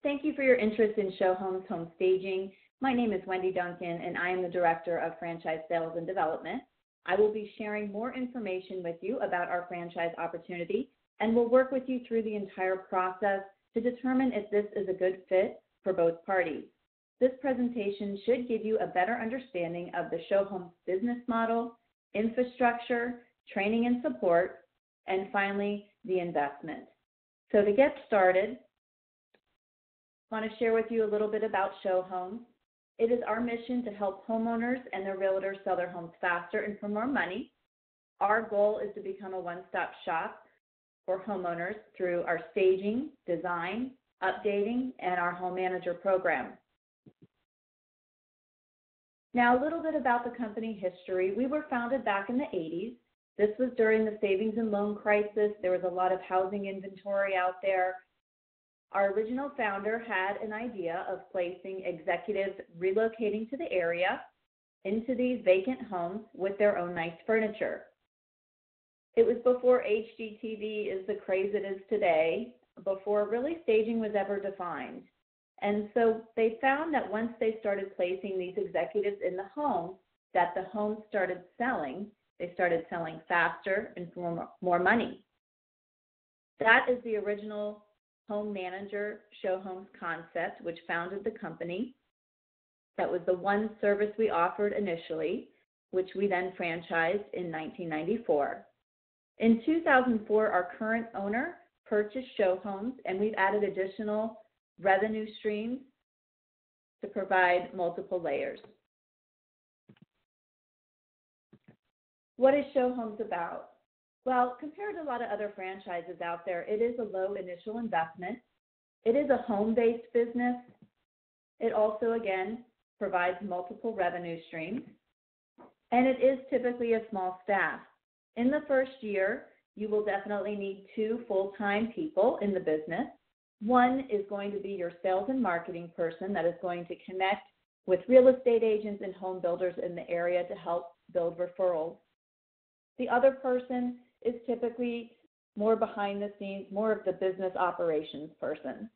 Thank you for your interest in Showhomes Home Staging. My name is Wendy Duncan, and I am the Director of Franchise Sales and Development. I will be sharing more information with you about our franchise opportunity, and will work with you through the entire process to determine if this is a good fit for both parties. This presentation should give you a better understanding of the Showhomes business model, infrastructure, training and support, and finally, the investment. So to get started, I want to share with you a little bit about Showhomes. It is our mission to help homeowners and their realtors sell their homes faster and for more money. Our goal is to become a one-stop shop for homeowners through our staging, design, updating, and our home manager program. Now, a little bit about the company history. We were founded back in the 80s. This was during the savings and loan crisis. There was a lot of housing inventory out there. Our original founder had an idea of placing executives relocating to the area into these vacant homes with their own nice furniture. It was before HGTV is the craze it is today, before really staging was ever defined. And so they found that once they started placing these executives in the home, that the homes started selling. They started selling faster and for more money. That is the original home manager Showhomes concept, which founded the company. That was the one service we offered initially, which we then franchised in 1994. In 2004, our current owner purchased Showhomes, and we've added additional revenue streams to provide multiple layers. What is Showhomes about? Well, compared to a lot of other franchises out there, it is a low initial investment. It is a home-based business. It also, again, provides multiple revenue streams. And it is typically a small staff. In the first year, you will definitely need 2 full-time people in the business. One is going to be your sales and marketing person that is going to connect with real estate agents and home builders in the area to help build referrals. The other person is typically more behind the scenes, more of the business operations person.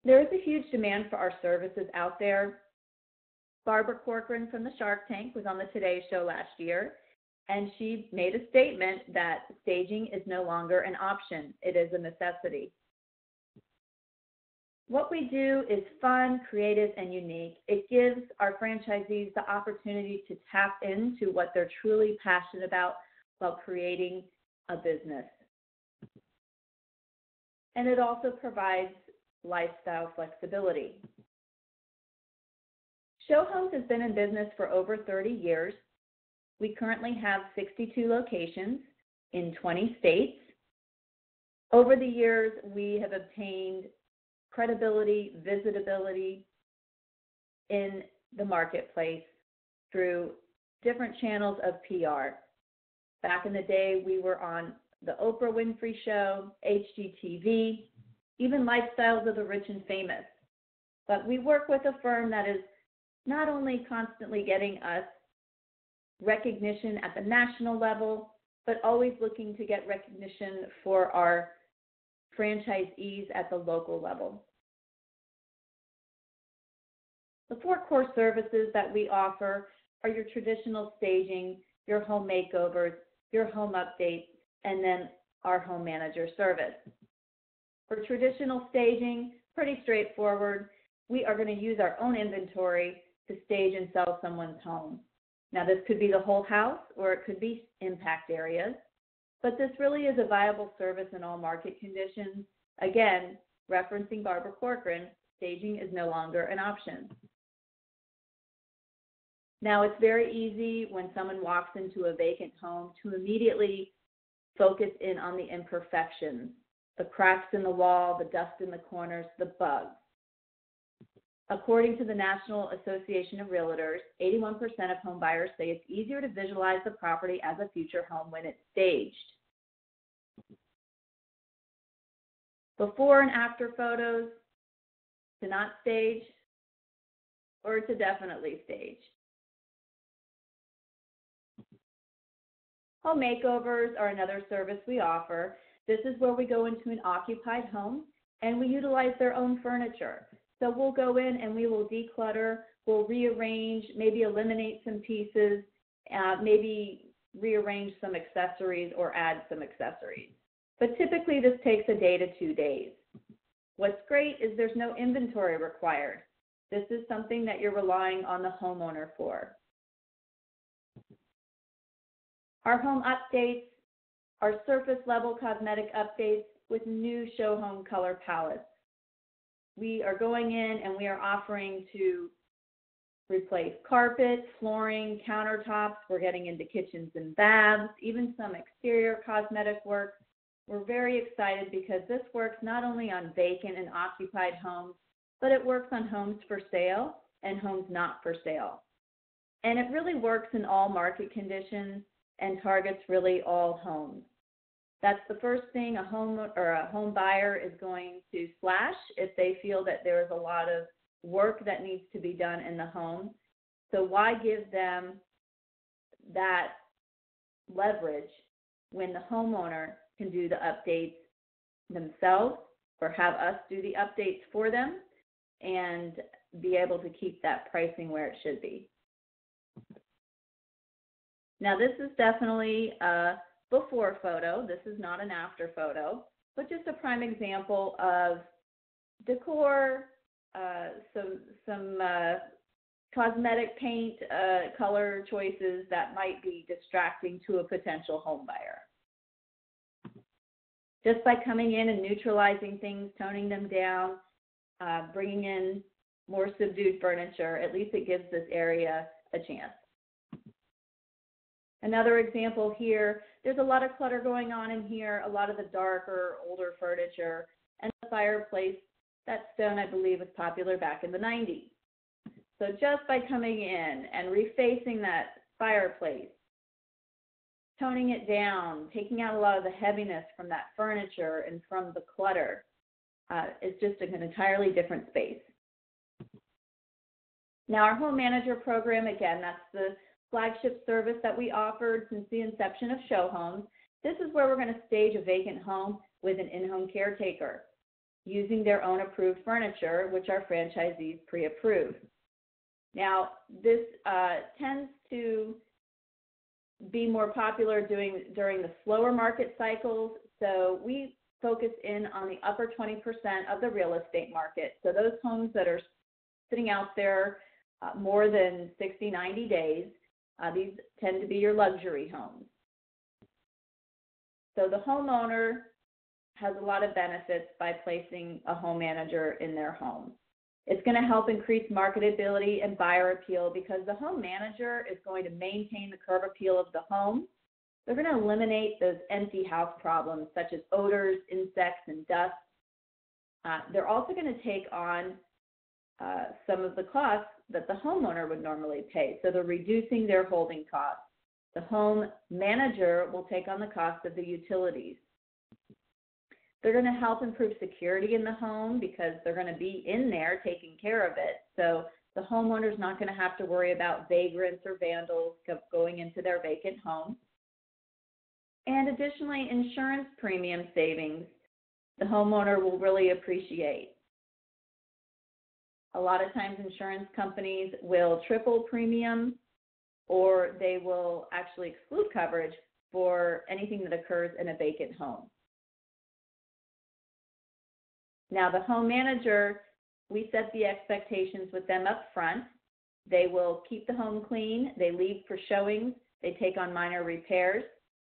There is a huge demand for our services out there. Barbara Corcoran from the Shark Tank was on the Today Show last year, and she made a statement that staging is no longer an option. It is a necessity. What we do is fun, creative, and unique. It gives our franchisees the opportunity to tap into what they're truly passionate about while creating a business. And it also provides lifestyle flexibility. Showhomes has been in business for over 30 years. We currently have 62 locations in 20 states. Over the years, we have obtained credibility, visibility in the marketplace through different channels of PR. Back in the day, we were on the Oprah Winfrey Show, HGTV, even Lifestyles of the Rich and Famous. But we work with a firm that is not only constantly getting us recognition at the national level, but always looking to get recognition for our franchisees at the local level. The 4 core services that we offer are your traditional staging, your home makeovers, your home updates, and then our home manager service. For traditional staging, pretty straightforward. We are going to use our own inventory to stage and sell someone's home. Now, this could be the whole house, or it could be impact areas, but this really is a viable service in all market conditions. Again, referencing Barbara Corcoran, staging is no longer an option. Now, it's very easy when someone walks into a vacant home to immediately focus in on the imperfections, the cracks in the wall, the dust in the corners, the bugs. According to the National Association of Realtors, 81% of home buyers say it's easier to visualize the property as a future home when it's staged. Before and after photos, to not stage or to definitely stage. Home makeovers are another service we offer. This is where we go into an occupied home and we utilize their own furniture. So we'll go in and we will declutter, we'll rearrange, maybe eliminate some pieces, maybe rearrange some accessories or add some accessories. But typically this takes a day to 2 days. What's great is there's no inventory required. This is something that you're relying on the homeowner for. Our home updates are surface level cosmetic updates with new show home color palettes. We are going in and we are offering to replace carpets, flooring, countertops. We're getting into kitchens and baths, even some exterior cosmetic work. We're very excited because this works not only on vacant and occupied homes, but it works on homes for sale and homes not for sale. And it really works in all market conditions and targets really all homes. That's the first thing a home buyer is going to slash if they feel that there is a lot of work that needs to be done in the home. So why give them that leverage when the homeowner can do the updates themselves or have us do the updates for them and be able to keep that pricing where it should be. Now this is definitely a before photo. This is not an after photo, but just a prime example of decor, some cosmetic paint color choices that might be distracting to a potential home buyer. Just by coming in and neutralizing things, toning them down, bringing in more subdued furniture, at least it gives this area a chance. Another example here, there's a lot of clutter going on in here, a lot of the darker, older furniture, and the fireplace. That stone, I believe, was popular back in the 90s. So just by coming in and refacing that fireplace, toning it down, taking out a lot of the heaviness from that furniture and from the clutter, it's just an entirely different space. Now, our home manager program, again, that's the flagship service that we offered since the inception of Show Homes. This is where we're going to stage a vacant home with an in-home caretaker using their own approved furniture, which our franchisees pre-approve. Now, this tends to be more popular during the slower market cycles, so we focus in on the upper 20% of the real estate market. So those homes that are sitting out there more than 60, 90 days, these tend to be your luxury homes. So the homeowner has a lot of benefits by placing a home manager in their home. It's going to help increase marketability and buyer appeal because the home manager is going to maintain the curb appeal of the home. They're going to eliminate those empty house problems such as odors, insects, and dust. They're also going to take on some of the costs that the homeowner would normally pay. So they're reducing their holding costs. The home manager will take on the cost of the utilities. They're going to help improve security in the home because they're going to be in there taking care of it. So the homeowner's not going to have to worry about vagrants or vandals going into their vacant home. And additionally, insurance premium savings the homeowner will really appreciate. A lot of times insurance companies will triple premium or they will actually exclude coverage for anything that occurs in a vacant home. Now, the home manager, we set the expectations with them up front. They will keep the home clean. They leave for showings. They take on minor repairs.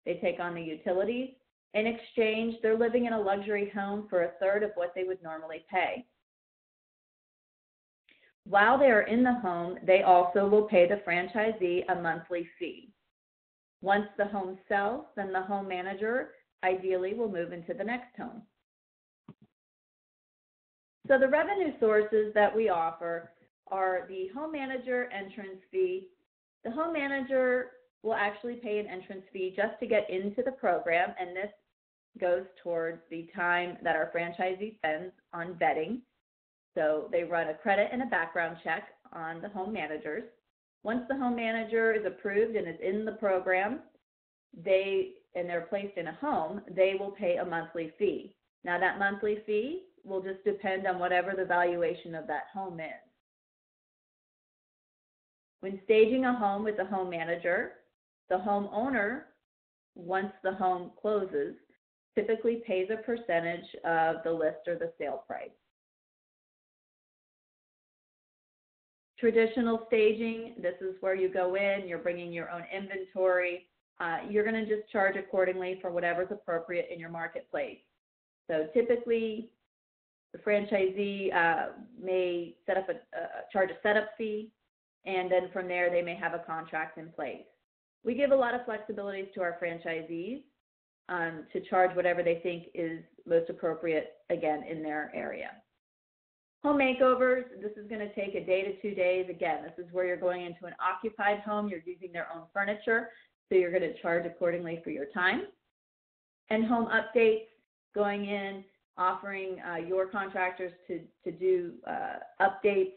They take on the utilities. In exchange, they're living in a luxury home for a third of what they would normally pay. While they are in the home, they also will pay the franchisee a monthly fee. Once the home sells, then the home manager ideally will move into the next home. So the revenue sources that we offer are the home manager entrance fee. The home manager will actually pay an entrance fee just to get into the program, and this goes towards the time that our franchisee spends on vetting. So they run a credit and a background check on the home managers. Once the home manager is approved and is in the program, and they're placed in a home, they will pay a monthly fee. Now that monthly fee will just depend on whatever the valuation of that home is. When staging a home with the home manager, the homeowner, once the home closes, typically pays a percentage of the list or the sale price. Traditional staging, this is where you go in, you're bringing your own inventory. You're going to just charge accordingly for whatever's appropriate in your marketplace. So typically, the franchisee may set up charge a setup fee, and then from there they may have a contract in place. We give a lot of flexibilities to our franchisees to charge whatever they think is most appropriate, again, in their area. Home makeovers, this is going to take a day to 2 days. Again, this is where you're going into an occupied home. You're using their own furniture, so you're going to charge accordingly for your time. And home updates, going in, offering your contractors to do updates.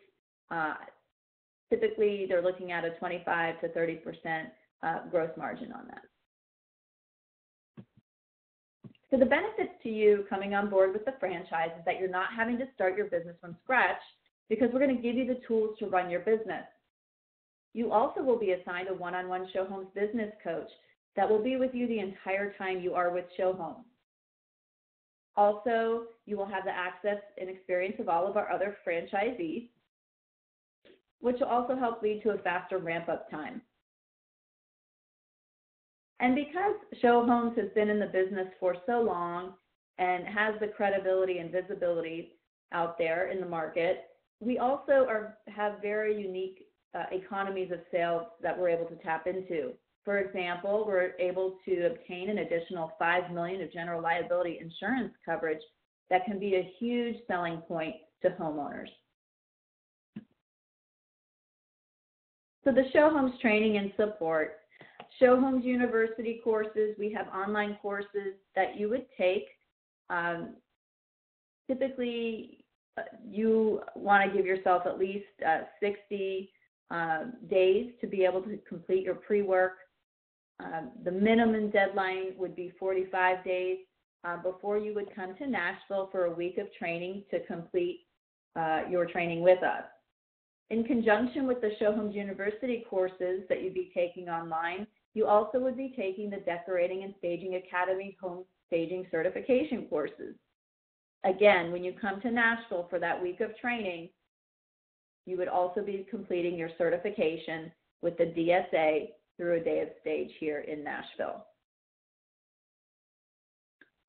Typically, they're looking at a 25 to 30% gross margin on that. So the benefits to you coming on board with the franchise is that you're not having to start your business from scratch, because we're going to give you the tools to run your business. You also will be assigned a one-on-one Showhomes business coach that will be with you the entire time you are with Showhomes. Also, you will have the access and experience of all of our other franchisees, which will also help lead to a faster ramp-up time. And because Showhomes has been in the business for so long and has the credibility and visibility out there in the market, we also have very unique economies of scale that we're able to tap into. For example, we're able to obtain an additional $5 million of general liability insurance coverage that can be a huge selling point to homeowners. So the Showhomes training and support. Showhomes University courses, we have online courses that you would take. Typically, you want to give yourself at least 60 days to be able to complete your pre-work. The minimum deadline would be 45 days before you would come to Nashville for a week of training to complete your training with us. In conjunction with the Showhomes University courses that you'd be taking online, you also would be taking the Decorating and Staging Academy Home Staging Certification courses. Again, when you come to Nashville for that week of training, you would also be completing your certification with the DSA through a day of stage here in Nashville.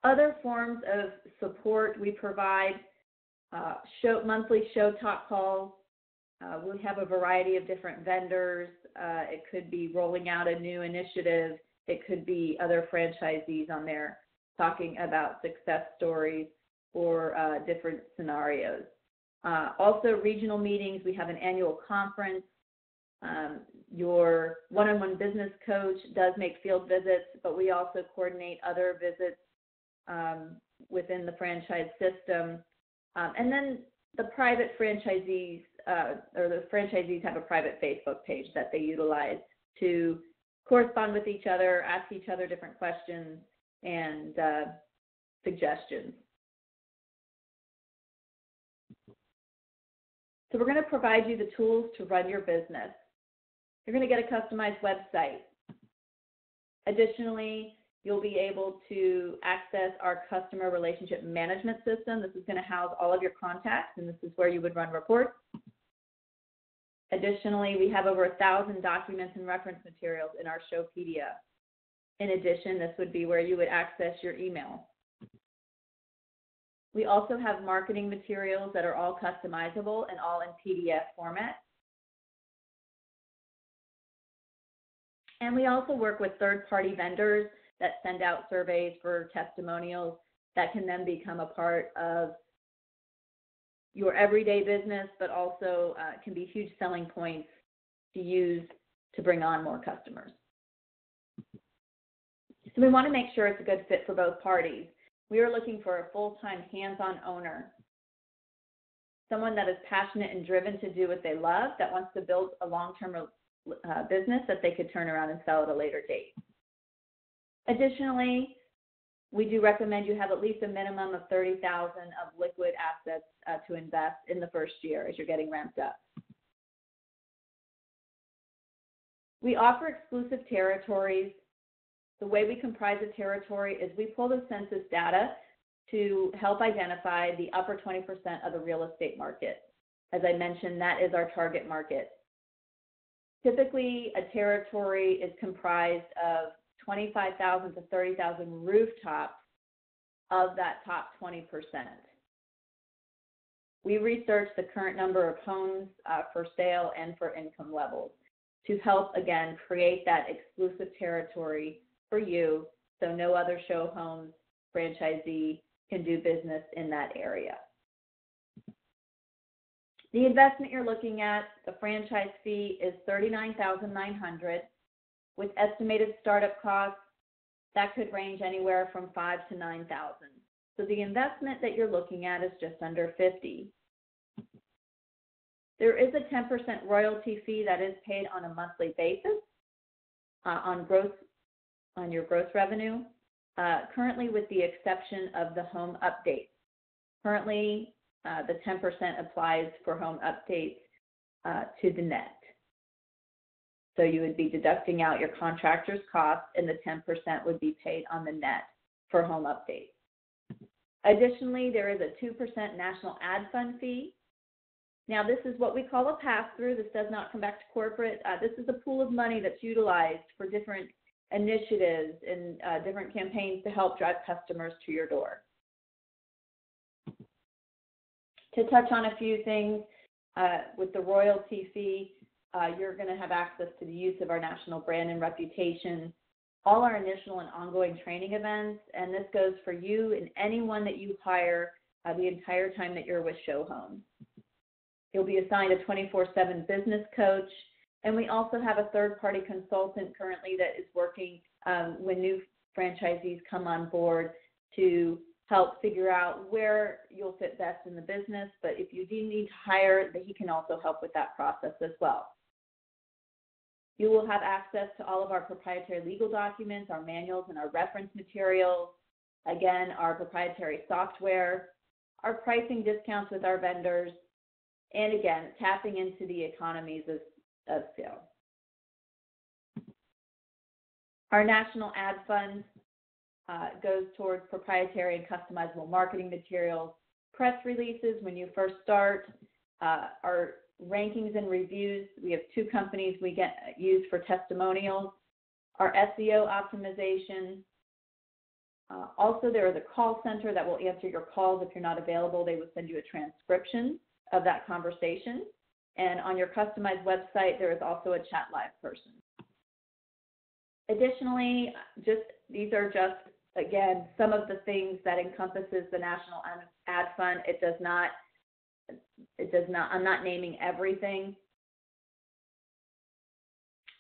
Other forms of support we provide, monthly show talk calls. We have a variety of different vendors. It could be rolling out a new initiative. It could be other franchisees on there talking about success stories or different scenarios. Also, regional meetings. We have an annual conference. Your one-on-one business coach does make field visits, but we also coordinate other visits within the franchise system. And then the private franchisees, or the franchisees have a private Facebook page that they utilize to correspond with each other, ask each other different questions and suggestions. So we're going to provide you the tools to run your business. You're going to get a customized website. Additionally, you'll be able to access our customer relationship management system. This is going to house all of your contacts, and this is where you would run reports. Additionally, we have over 1,000 documents and reference materials in our Showpedia. In addition, this would be where you would access your email. We also have marketing materials that are all customizable and all in PDF format. And we also work with third-party vendors that send out surveys for testimonials that can then become a part of your everyday business, but also can be huge selling points to use to bring on more customers. So we want to make sure it's a good fit for both parties. We are looking for a full-time hands-on owner, someone that is passionate and driven to do what they love, that wants to build a long-term business that they could turn around and sell at a later date. Additionally, we do recommend you have at least a minimum of $30,000 of liquid assets to invest in the first year as you're getting ramped up. We offer exclusive territories. The way we comprise a territory is we pull the census data to help identify the upper 20% of the real estate market. As I mentioned, that is our target market. Typically, a territory is comprised of 25,000 to 30,000 rooftops of that top 20%. We research the current number of homes for sale and for income levels to help, again, create that exclusive territory for you so no other show homes franchisee can do business in that area. The investment you're looking at, the franchise fee is $39,900 with estimated startup costs that could range anywhere from $5,000 to $9,000. So the investment that you're looking at is just under $50,000. There is a 10% royalty fee that is paid on a monthly basis on your gross revenue, currently with the exception of the home updates. Currently, the 10% applies for home updates to the net. So you would be deducting out your contractor's cost, and the 10% would be paid on the net for home updates. Additionally, there is a 2% national ad fund fee. Now, this is what we call a pass-through. This does not come back to corporate. This is a pool of money that's utilized for different initiatives and different campaigns to help drive customers to your door. To touch on a few things, with the royalty fee, you're going to have access to the use of our national brand and reputation, all our initial and ongoing training events, and this goes for you and anyone that you hire the entire time that you're with Showhomes. You'll be assigned a 24/7 business coach, and we also have a third-party consultant currently that is working when new franchisees come on board to help figure out where you'll fit best in the business. But if you do need to hire, he can also help with that process as well. You will have access to all of our proprietary legal documents, our manuals, and our reference materials. Again, our proprietary software, our pricing discounts with our vendors, and again, tapping into the economies of scale. Our national ad fund goes towards proprietary and customizable marketing materials, press releases when you first start, our rankings and reviews. We have 2 companies we use for testimonials, our SEO optimization. Also, there is a call center that will answer your calls. If you're not available, they will send you a transcription of that conversation. And on your customized website, there is also a chat live person. Additionally, these are just, again, some of the things that encompasses the National Ad Fund. I'm not naming everything,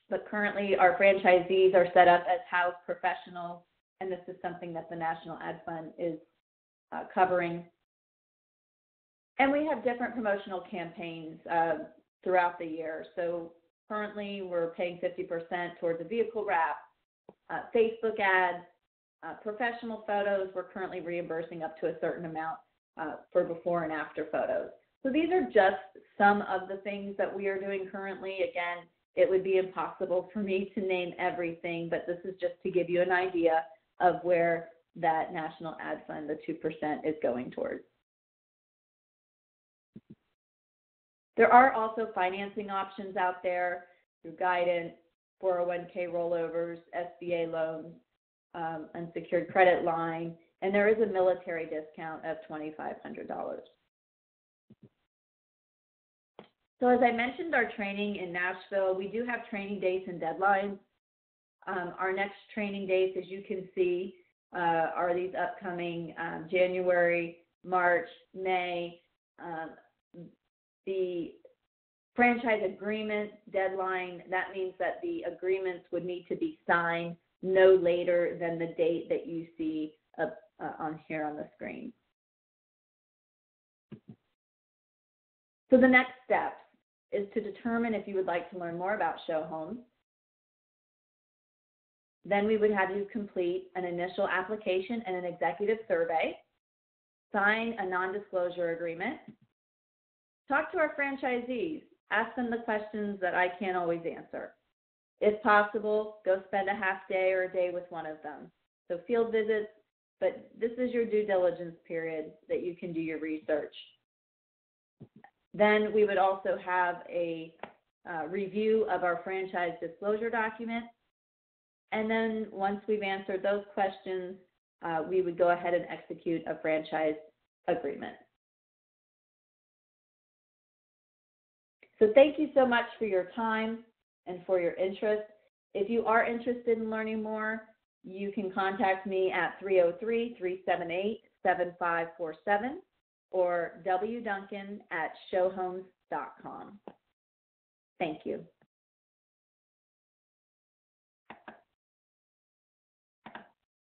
but currently our franchisees are set up as house professionals, and this is something that the National Ad Fund is covering. And we have different promotional campaigns throughout the year. So currently we're paying 50% towards a vehicle wrap, Facebook ads, professional photos. We're currently reimbursing up to a certain amount for before and after photos. So these are just some of the things that we are doing currently. Again, it would be impossible for me to name everything, but this is just to give you an idea of where that National Ad Fund, the 2%, is going towards. There are also financing options out there through guidance, 401k rollovers, SBA loans, unsecured credit line, and there is a military discount of $2,500. So as I mentioned, our training in Nashville, we do have training dates and deadlines. Our next training dates, as you can see, are these upcoming January, March, May. The franchise agreement deadline, that means that the agreements would need to be signed no later than the date that you see on here on the screen. So the next step is to determine if you would like to learn more about Showhomes. Then we would have you complete an initial application and an executive survey, sign a non-disclosure agreement, talk to our franchisees, ask them the questions that I can't always answer. If possible, go spend a half day or a day with one of them. So field visits, but this is your due diligence period that you can do your research. Then we would also have a review of our franchise disclosure document. And then once we've answered those questions, we would go ahead and execute a franchise agreement. So thank you so much for your time and for your interest. If you are interested in learning more, you can contact me at 303-378-7547 or wduncan@showhomes.com. Thank you.